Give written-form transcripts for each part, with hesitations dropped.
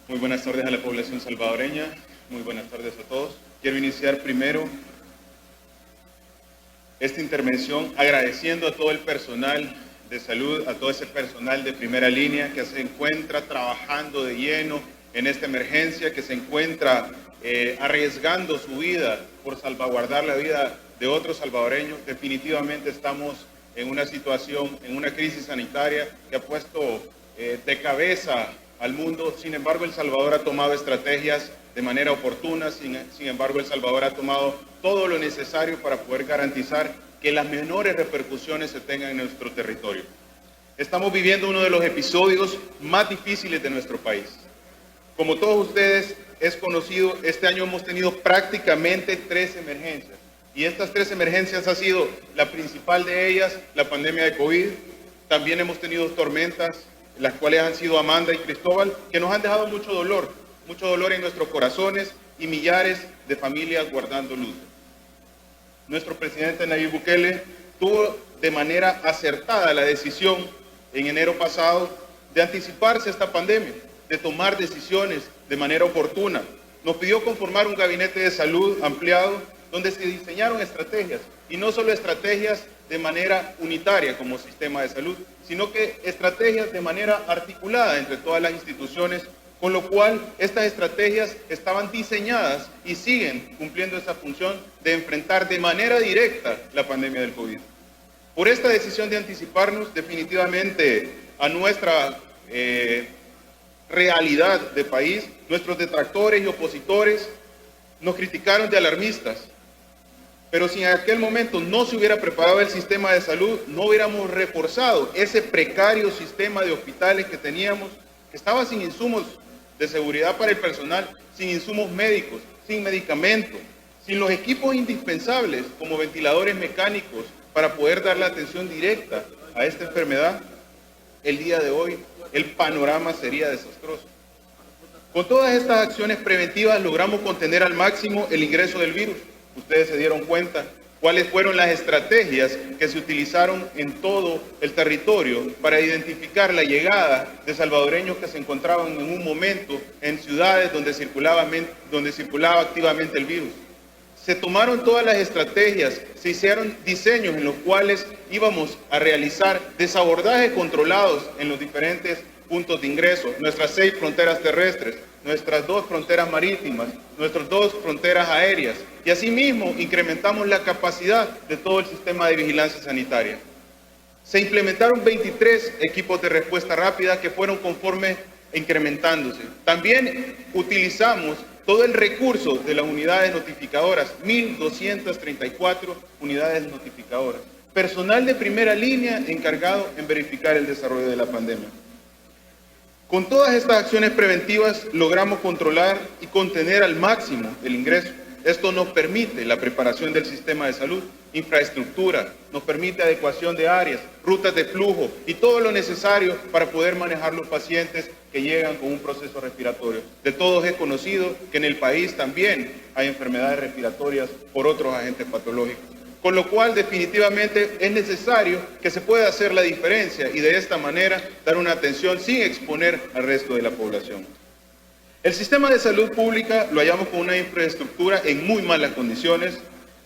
Muy buenas tardes a la población salvadoreña, muy buenas tardes a todos. Quiero iniciar primero esta intervención agradeciendo a todo el personal de salud, a todo ese personal de primera línea que se encuentra trabajando de lleno en esta emergencia, que se encuentra arriesgando su vida por salvaguardar la vida de otros salvadoreños. Definitivamente estamos en una situación, en una crisis sanitaria que ha puesto de cabeza al mundo. Sin embargo, El Salvador ha tomado estrategias de manera oportuna, sin embargo, El Salvador ha tomado todo lo necesario para poder garantizar que las menores repercusiones se tengan en nuestro territorio. Estamos viviendo uno de los episodios más difíciles de nuestro país. Como todos ustedes es conocido, este año hemos tenido prácticamente 3 emergencias. Y estas 3 emergencias ha sido la principal de ellas, la pandemia de COVID. También hemos tenido tormentas, las cuales han sido Amanda y Cristóbal, que nos han dejado mucho dolor en nuestros corazones y millares de familias guardando luto. Nuestro presidente Nayib Bukele tuvo de manera acertada la decisión en enero pasado de anticiparse a esta pandemia, de tomar decisiones de manera oportuna. Nos pidió conformar un gabinete de salud ampliado donde se diseñaron estrategias, y no solo estrategias de manera unitaria como sistema de salud, sino que estrategias de manera articulada entre todas las instituciones, con lo cual estas estrategias estaban diseñadas y siguen cumpliendo esa función de enfrentar de manera directa la pandemia del COVID. Por esta decisión de anticiparnos definitivamente a nuestra realidad de país, nuestros detractores y opositores nos criticaron de alarmistas. Pero si en aquel momento no se hubiera preparado el sistema de salud, no hubiéramos reforzado ese precario sistema de hospitales que teníamos, que estaba sin insumos de seguridad para el personal, sin insumos médicos, sin medicamentos, sin los equipos indispensables como ventiladores mecánicos para poder dar la atención directa a esta enfermedad. El día de hoy el panorama sería desastroso. Con todas estas acciones preventivas logramos contener al máximo el ingreso del virus. Ustedes se dieron cuenta cuáles fueron las estrategias que se utilizaron en todo el territorio para identificar la llegada de salvadoreños que se encontraban en un momento en ciudades donde circulaba activamente el virus. Se tomaron todas las estrategias, se hicieron diseños en los cuales íbamos a realizar desabordajes controlados en los diferentes puntos de ingreso, nuestras 6 fronteras terrestres, nuestras 2 fronteras marítimas, nuestras 2 fronteras aéreas, y asimismo incrementamos la capacidad de todo el sistema de vigilancia sanitaria. Se implementaron 23 equipos de respuesta rápida que fueron conforme incrementándose. También utilizamos todo el recurso de las unidades notificadoras, 1.234 unidades notificadoras. Personal de primera línea encargado en verificar el desarrollo de la pandemia. Con todas estas acciones preventivas logramos controlar y contener al máximo el ingreso. Esto nos permite la preparación del sistema de salud, infraestructura, nos permite adecuación de áreas, rutas de flujo y todo lo necesario para poder manejar los pacientes que llegan con un proceso respiratorio. De todos es conocido que en el país también hay enfermedades respiratorias por otros agentes patológicos. Con lo cual definitivamente es necesario que se pueda hacer la diferencia y de esta manera dar una atención sin exponer al resto de la población. El sistema de salud pública lo hallamos con una infraestructura en muy malas condiciones,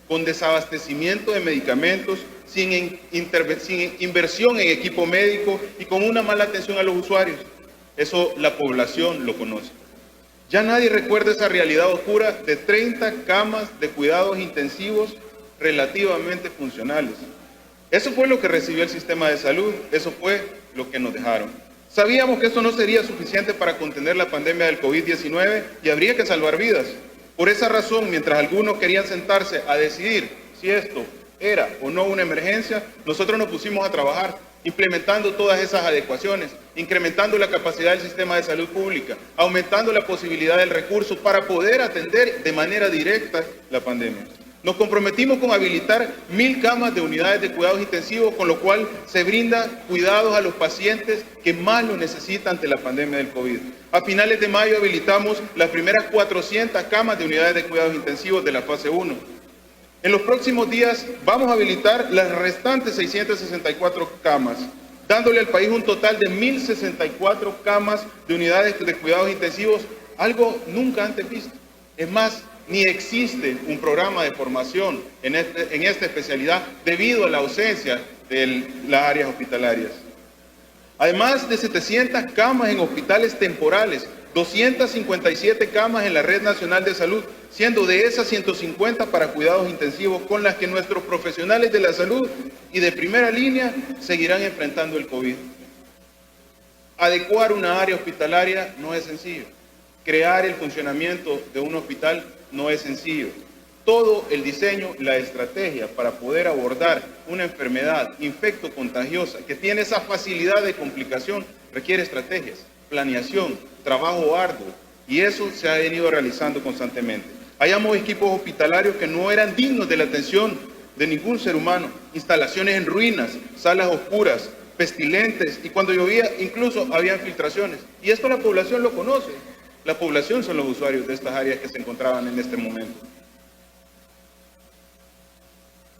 con desabastecimiento de medicamentos, sin inversión en equipo médico y con una mala atención a los usuarios. Eso la población lo conoce. Ya nadie recuerda esa realidad oscura de 30 camas de cuidados intensivos relativamente funcionales. Eso fue lo que recibió el sistema de salud, eso fue lo que nos dejaron. Sabíamos que esto no sería suficiente para contener la pandemia del COVID-19 y habría que salvar vidas. Por esa razón, mientras algunos querían sentarse a decidir si esto era o no una emergencia, nosotros nos pusimos a trabajar, implementando todas esas adecuaciones, incrementando la capacidad del sistema de salud pública, aumentando la posibilidad del recurso para poder atender de manera directa la pandemia. Nos comprometimos con habilitar 1.000 camas de unidades de cuidados intensivos, con lo cual se brinda cuidados a los pacientes que más lo necesitan ante la pandemia del COVID. A finales de mayo habilitamos las primeras 400 camas de unidades de cuidados intensivos de la fase 1. En los próximos días vamos a habilitar las restantes 664 camas. dándole al país un total de 1.064 camas de unidades de cuidados intensivos, algo nunca antes visto. Es más, ni existe un programa de formación en esta especialidad debido a la ausencia de las áreas hospitalarias. Además de 700 camas en hospitales temporales, 257 camas en la Red Nacional de Salud, siendo de esas 150 para cuidados intensivos, con las que nuestros profesionales de la salud y de primera línea seguirán enfrentando el COVID. Adecuar una área hospitalaria no es sencillo. Crear el funcionamiento de un hospital no es sencillo. Todo el diseño, la estrategia para poder abordar una enfermedad infectocontagiosa que tiene esa facilidad de complicación requiere estrategias, planeación, trabajo arduo, y eso se ha venido realizando constantemente. Hallamos equipos hospitalarios que no eran dignos de la atención de ningún ser humano, instalaciones en ruinas, salas oscuras, pestilentes, y cuando llovía incluso había filtraciones. Y esto la población lo conoce. La población son los usuarios de estas áreas que se encontraban en este momento.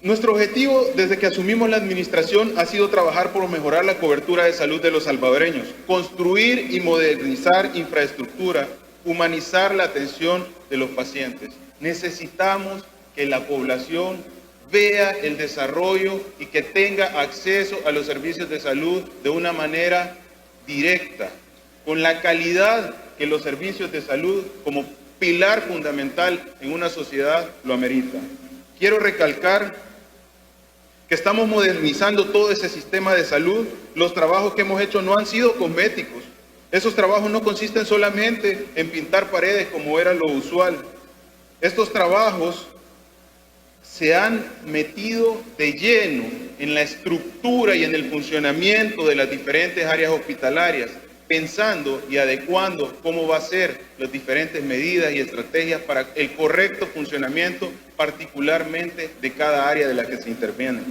Nuestro objetivo desde que asumimos la administración ha sido trabajar por mejorar la cobertura de salud de los salvadoreños, construir y modernizar infraestructura, humanizar la atención de los pacientes. Necesitamos que la población vea el desarrollo y que tenga acceso a los servicios de salud de una manera directa, con la calidad que los servicios de salud como pilar fundamental en una sociedad lo amerita. Quiero recalcar que estamos modernizando todo ese sistema de salud. Los trabajos que hemos hecho no han sido cosméticos. Esos trabajos no consisten solamente en pintar paredes como era lo usual. Estos trabajos se han metido de lleno en la estructura y en el funcionamiento de las diferentes áreas hospitalarias, pensando y adecuando cómo va a ser las diferentes medidas y estrategias para el correcto funcionamiento, particularmente de cada área de la que se interviene.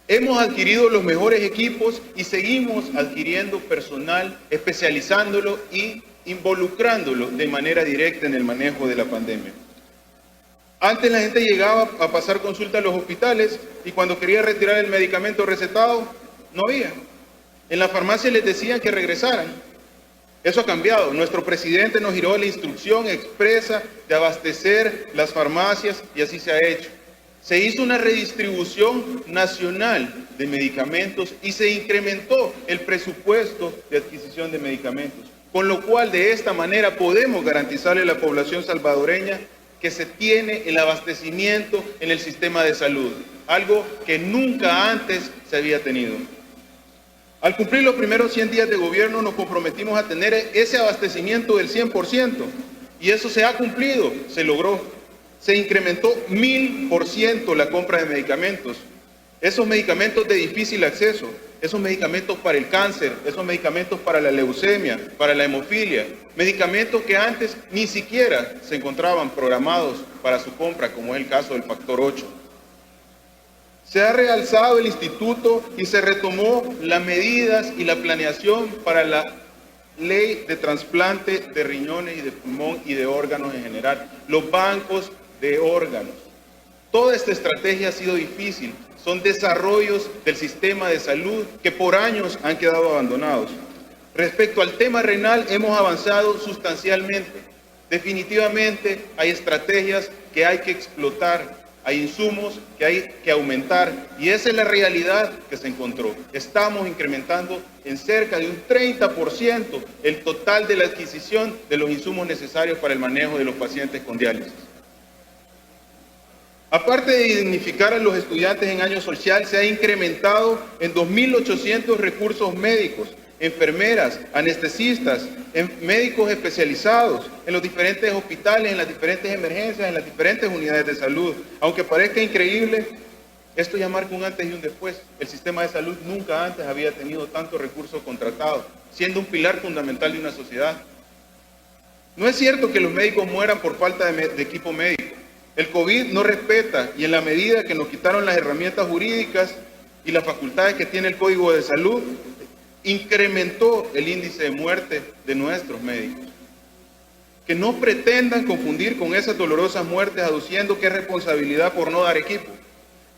Hemos adquirido los mejores equipos y seguimos adquiriendo personal, especializándolo y involucrándolo de manera directa en el manejo de la pandemia. Antes la gente llegaba a pasar consulta a los hospitales y cuando quería retirar el medicamento recetado, no había. En la farmacia les decían que regresaran. Eso ha cambiado. Nuestro presidente nos giró la instrucción expresa de abastecer las farmacias y así se ha hecho. Se hizo una redistribución nacional de medicamentos y se incrementó el presupuesto de adquisición de medicamentos, con lo cual de esta manera podemos garantizarle a la población salvadoreña que se tiene el abastecimiento en el sistema de salud, algo que nunca antes se había tenido. Al cumplir los primeros 100 días de gobierno nos comprometimos a tener ese abastecimiento del 100% y eso se ha cumplido, se logró. Se incrementó 1000% la compra de medicamentos. Esos medicamentos de difícil acceso, esos medicamentos para el cáncer, esos medicamentos para la leucemia, para la hemofilia, medicamentos que antes ni siquiera se encontraban programados para su compra, como es el caso del factor 8. Se ha realzado el instituto y se retomó las medidas y la planeación para la ley de trasplante de riñones y de pulmón y de órganos en general, los bancos de órganos. Toda esta estrategia ha sido difícil, son desarrollos del sistema de salud que por años han quedado abandonados. Respecto al tema renal hemos avanzado sustancialmente. Definitivamente hay estrategias que hay que explotar. Hay insumos que hay que aumentar y esa es la realidad que se encontró. Estamos incrementando en cerca de un 30% el total de la adquisición de los insumos necesarios para el manejo de los pacientes con diálisis. Aparte de dignificar a los estudiantes en año social, se ha incrementado en 2.800 recursos médicos, enfermeras, anestesistas, médicos especializados en los diferentes hospitales, en las diferentes emergencias, en las diferentes unidades de salud. Aunque parezca increíble, esto ya marca un antes y un después. El sistema de salud nunca antes había tenido tantos recursos contratados, siendo un pilar fundamental de una sociedad. No es cierto que los médicos mueran por falta de equipo médico. El COVID no respeta y en la medida que nos quitaron las herramientas jurídicas y las facultades que tiene el Código de Salud, incrementó el índice de muerte de nuestros médicos. Que no pretendan confundir con esas dolorosas muertes aduciendo que es responsabilidad por no dar equipo,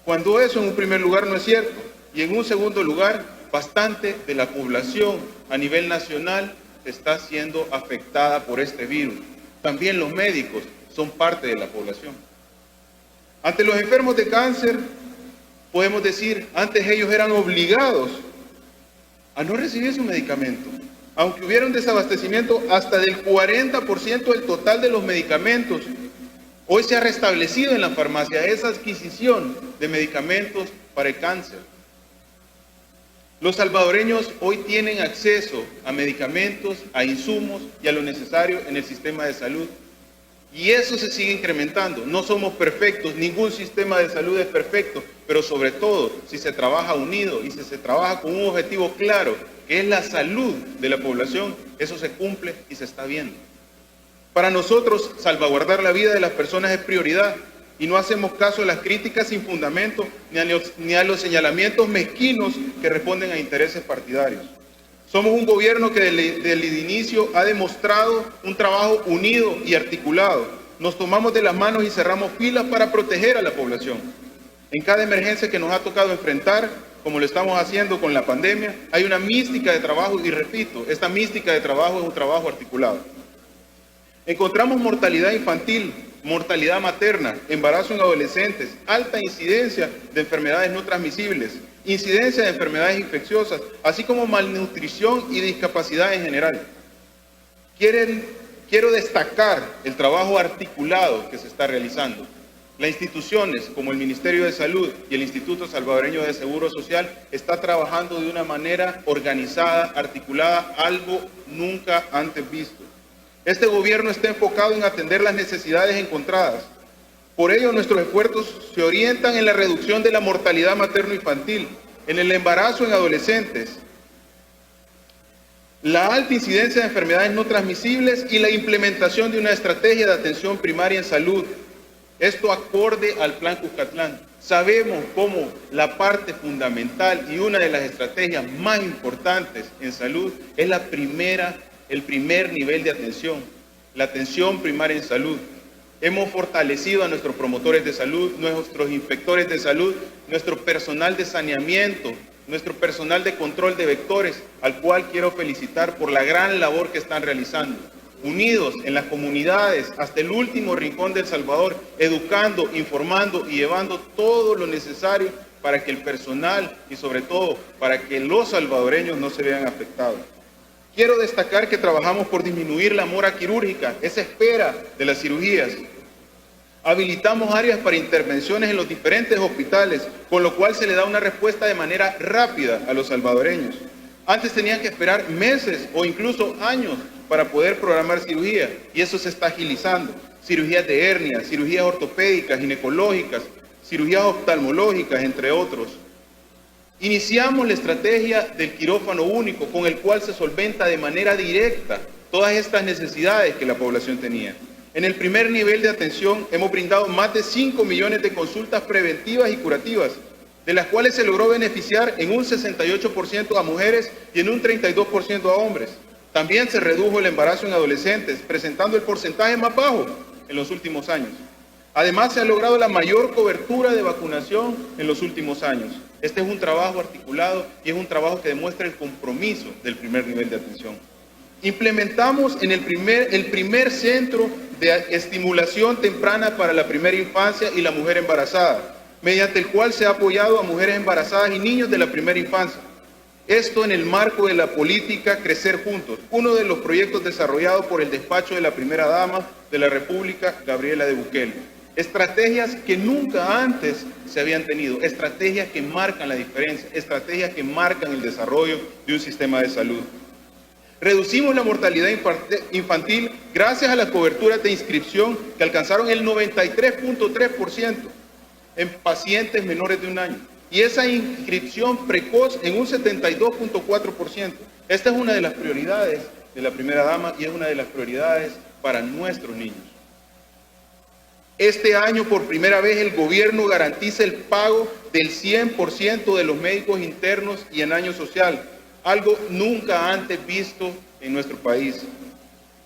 cuando eso en un primer lugar no es cierto. Y en un segundo lugar, bastante de la población a nivel nacional está siendo afectada por este virus. También los médicos son parte de la población. Ante los enfermos de cáncer, podemos decir, antes ellos eran obligados a no recibir su medicamento. Aunque hubiera un desabastecimiento hasta del 40% del total de los medicamentos, hoy se ha restablecido en la farmacia esa adquisición de medicamentos para el cáncer. Los salvadoreños hoy tienen acceso a medicamentos, a insumos y a lo necesario en el sistema de salud. Y eso se sigue incrementando. No somos perfectos, ningún sistema de salud es perfecto, pero sobre todo si se trabaja unido y si se trabaja con un objetivo claro, que es la salud de la población, eso se cumple y se está viendo. Para nosotros, salvaguardar la vida de las personas es prioridad y no hacemos caso a las críticas sin fundamento ni a los señalamientos mezquinos que responden a intereses partidarios. Somos un gobierno que desde el inicio ha demostrado un trabajo unido y articulado. Nos tomamos de las manos y cerramos filas para proteger a la población. En cada emergencia que nos ha tocado enfrentar, como lo estamos haciendo con la pandemia, hay una mística de trabajo y repito, esta mística de trabajo es un trabajo articulado. Encontramos mortalidad infantil, mortalidad materna, embarazo en adolescentes, alta incidencia de enfermedades no transmisibles, incidencia de enfermedades infecciosas, así como malnutrición y discapacidad en general. Quiero destacar el trabajo articulado que se está realizando. Las instituciones como el Ministerio de Salud y el Instituto Salvadoreño de Seguro Social está trabajando de una manera organizada, articulada, algo nunca antes visto. Este gobierno está enfocado en atender las necesidades encontradas. Por ello, nuestros esfuerzos se orientan en la reducción de la mortalidad materno-infantil, en el embarazo en adolescentes, la alta incidencia de enfermedades no transmisibles y la implementación de una estrategia de atención primaria en salud. Esto acorde al Plan Cuscatlán. Sabemos cómo la parte fundamental y una de las estrategias más importantes en salud es el primer nivel de atención, la atención primaria en salud. Hemos fortalecido a nuestros promotores de salud, nuestros inspectores de salud, nuestro personal de saneamiento, nuestro personal de control de vectores, al cual quiero felicitar por la gran labor que están realizando. Unidos en las comunidades, hasta el último rincón de El Salvador, educando, informando y llevando todo lo necesario para que el personal y sobre todo para que los salvadoreños no se vean afectados. Quiero destacar que trabajamos por disminuir la mora quirúrgica, esa espera de las cirugías. Habilitamos áreas para intervenciones en los diferentes hospitales, con lo cual se le da una respuesta de manera rápida a los salvadoreños. Antes tenían que esperar meses o incluso años para poder programar cirugía, y eso se está agilizando. Cirugías de hernia, cirugías ortopédicas, ginecológicas, cirugías oftalmológicas, entre otros. Iniciamos la estrategia del quirófano único, con el cual se solventa de manera directa todas estas necesidades que la población tenía. En el primer nivel de atención hemos brindado más de 5 millones de consultas preventivas y curativas, de las cuales se logró beneficiar en un 68% a mujeres y en un 32% a hombres. También se redujo el embarazo en adolescentes, presentando el porcentaje más bajo en los últimos años. Además, se ha logrado la mayor cobertura de vacunación en los últimos años. Este es un trabajo articulado y es un trabajo que demuestra el compromiso del primer nivel de atención. Implementamos en el primer centro de estimulación temprana para la primera infancia y la mujer embarazada, mediante el cual se ha apoyado a mujeres embarazadas y niños de la primera infancia. Esto en el marco de la política Crecer Juntos, uno de los proyectos desarrollados por el despacho de la primera dama de la República, Gabriela de Bukele. Estrategias que nunca antes se habían tenido, estrategias que marcan la diferencia, estrategias que marcan el desarrollo de un sistema de salud. Reducimos la mortalidad infantil gracias a las coberturas de inscripción que alcanzaron el 93.3% en pacientes menores de 1 año. Y esa inscripción precoz en un 72.4%. Esta es una de las prioridades de la primera dama y es una de las prioridades para nuestros niños. Este año, por primera vez, el gobierno garantiza el pago del 100% de los médicos internos y en año social, algo nunca antes visto en nuestro país.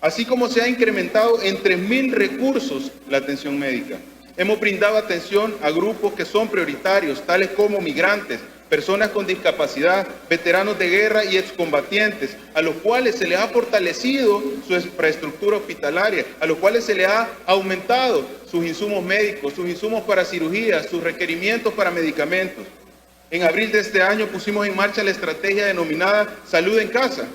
Así como se ha incrementado en 3.000 recursos la atención médica. Hemos brindado atención a grupos que son prioritarios, tales como migrantes, personas con discapacidad, veteranos de guerra y excombatientes, a los cuales se les ha fortalecido su infraestructura hospitalaria, a los cuales se les ha aumentado sus insumos médicos, sus insumos para cirugías, sus requerimientos para medicamentos. En abril de este año pusimos en marcha la estrategia denominada Salud en Casa,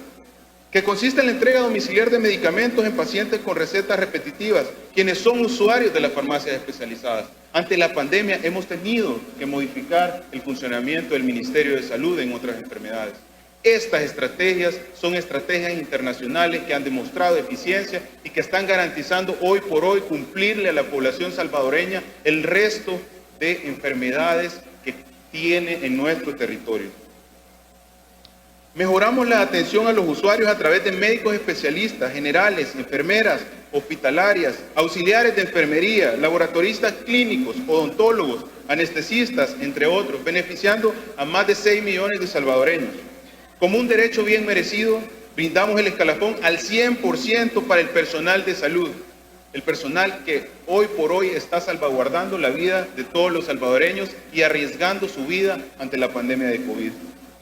que consiste en la entrega domiciliar de medicamentos en pacientes con recetas repetitivas, quienes son usuarios de las farmacias especializadas. Ante la pandemia hemos tenido que modificar el funcionamiento del Ministerio de Salud en otras enfermedades. Estas estrategias son estrategias internacionales que han demostrado eficiencia y que están garantizando hoy por hoy cumplirle a la población salvadoreña el resto de enfermedades que tiene en nuestro territorio. Mejoramos la atención a los usuarios a través de médicos especialistas, generales, enfermeras, hospitalarias, auxiliares de enfermería, laboratoristas clínicos, odontólogos, anestesistas, entre otros, beneficiando a más de 6 millones de salvadoreños. Como un derecho bien merecido, brindamos el escalafón al 100% para el personal de salud, el personal que hoy por hoy está salvaguardando la vida de todos los salvadoreños y arriesgando su vida ante la pandemia de COVID.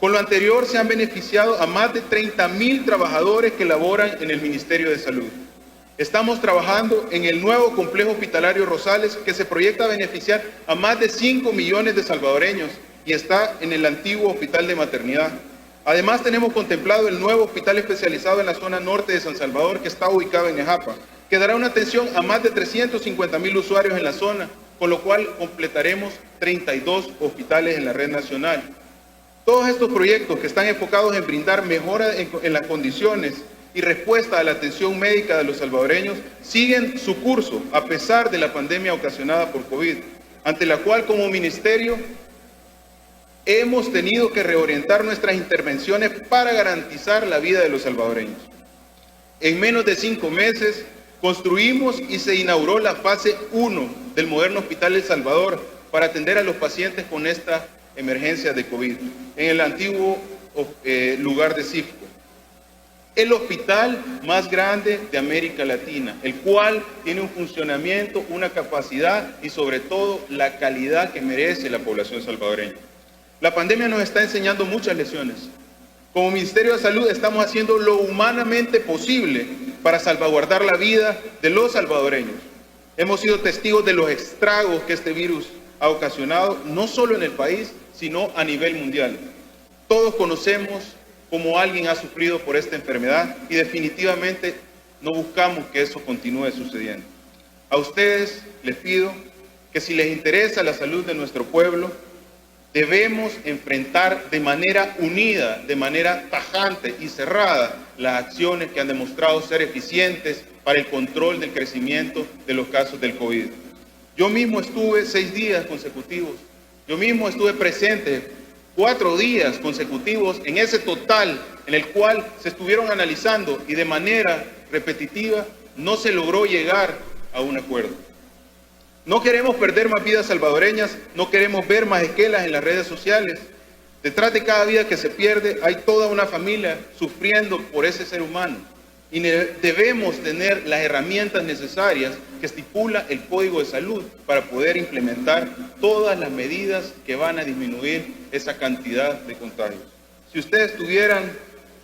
Con lo anterior se han beneficiado a más de 30,000 trabajadores que laboran en el Ministerio de Salud. Estamos trabajando en el nuevo complejo hospitalario Rosales, que se proyecta beneficiar a más de 5 millones de salvadoreños y está en el antiguo hospital de maternidad. Además tenemos contemplado el nuevo hospital especializado en la zona norte de San Salvador, que está ubicado en Nejapa, que dará una atención a más de 350,000 usuarios en la zona, con lo cual completaremos 32 hospitales en la red nacional. Todos estos proyectos que están enfocados en brindar mejora en las condiciones y respuesta a la atención médica de los salvadoreños siguen su curso a pesar de la pandemia ocasionada por COVID, ante la cual como ministerio hemos tenido que reorientar nuestras intervenciones para garantizar la vida de los salvadoreños. En menos de 5 meses construimos y se inauguró la fase 1 del moderno Hospital El Salvador para atender a los pacientes con esta emergencia de COVID en el antiguo lugar de CIFCO. El hospital más grande de América Latina, el cual tiene un funcionamiento, una capacidad y sobre todo la calidad que merece la población salvadoreña. La pandemia nos está enseñando muchas lecciones. Como Ministerio de Salud estamos haciendo lo humanamente posible para salvaguardar la vida de los salvadoreños. Hemos sido testigos de los estragos que este virus ha ocasionado, no solo en el país, sino a nivel mundial. Todos conocemos cómo alguien ha sufrido por esta enfermedad y definitivamente no buscamos que eso continúe sucediendo. A ustedes les pido que si les interesa la salud de nuestro pueblo, debemos enfrentar de manera unida, de manera tajante y cerrada las acciones que han demostrado ser eficientes para el control del crecimiento de los casos del COVID. Yo mismo estuve 6 días consecutivos. Yo mismo estuve presente 4 días consecutivos en ese total en el cual se estuvieron analizando y de manera repetitiva no se logró llegar a un acuerdo. No queremos perder más vidas salvadoreñas, no queremos ver más esquelas en las redes sociales. Detrás de cada vida que se pierde hay toda una familia sufriendo por ese ser humano. Y debemos tener las herramientas necesarias que estipula el Código de Salud para poder implementar todas las medidas que van a disminuir esa cantidad de contagios. Si ustedes tuvieran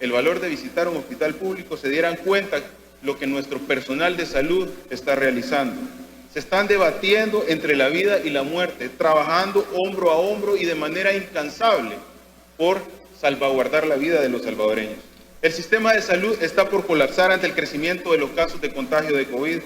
el valor de visitar un hospital público, se dieran cuenta lo que nuestro personal de salud está realizando. Se están debatiendo entre la vida y la muerte, trabajando hombro a hombro y de manera incansable por salvaguardar la vida de los salvadoreños. El sistema de salud está por colapsar ante el crecimiento de los casos de contagio de COVID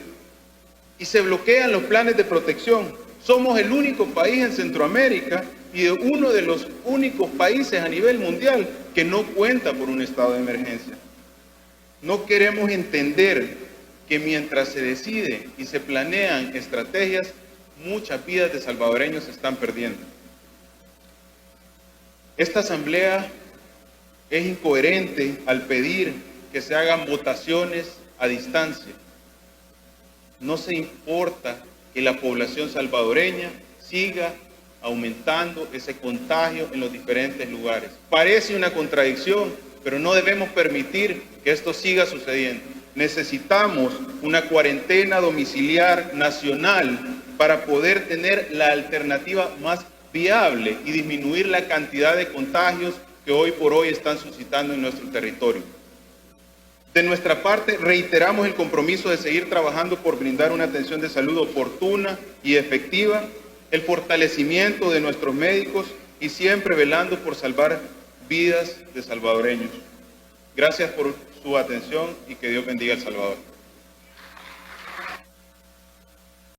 y se bloquean los planes de protección. Somos el único país en Centroamérica y uno de los únicos países a nivel mundial que no cuenta por un estado de emergencia. No queremos entender que mientras se decide y se planean estrategias, muchas vidas de salvadoreños se están perdiendo. Esta asamblea es incoherente al pedir que se hagan votaciones a distancia. No se importa que la población salvadoreña siga aumentando ese contagio en los diferentes lugares. Parece una contradicción, pero no debemos permitir que esto siga sucediendo. Necesitamos una cuarentena domiciliar nacional para poder tener la alternativa más viable y disminuir la cantidad de contagios que hoy por hoy están suscitando en nuestro territorio. De nuestra parte, reiteramos el compromiso de seguir trabajando por brindar una atención de salud oportuna y efectiva, el fortalecimiento de nuestros médicos y siempre velando por salvar vidas de salvadoreños. Gracias por su atención y que Dios bendiga a El Salvador.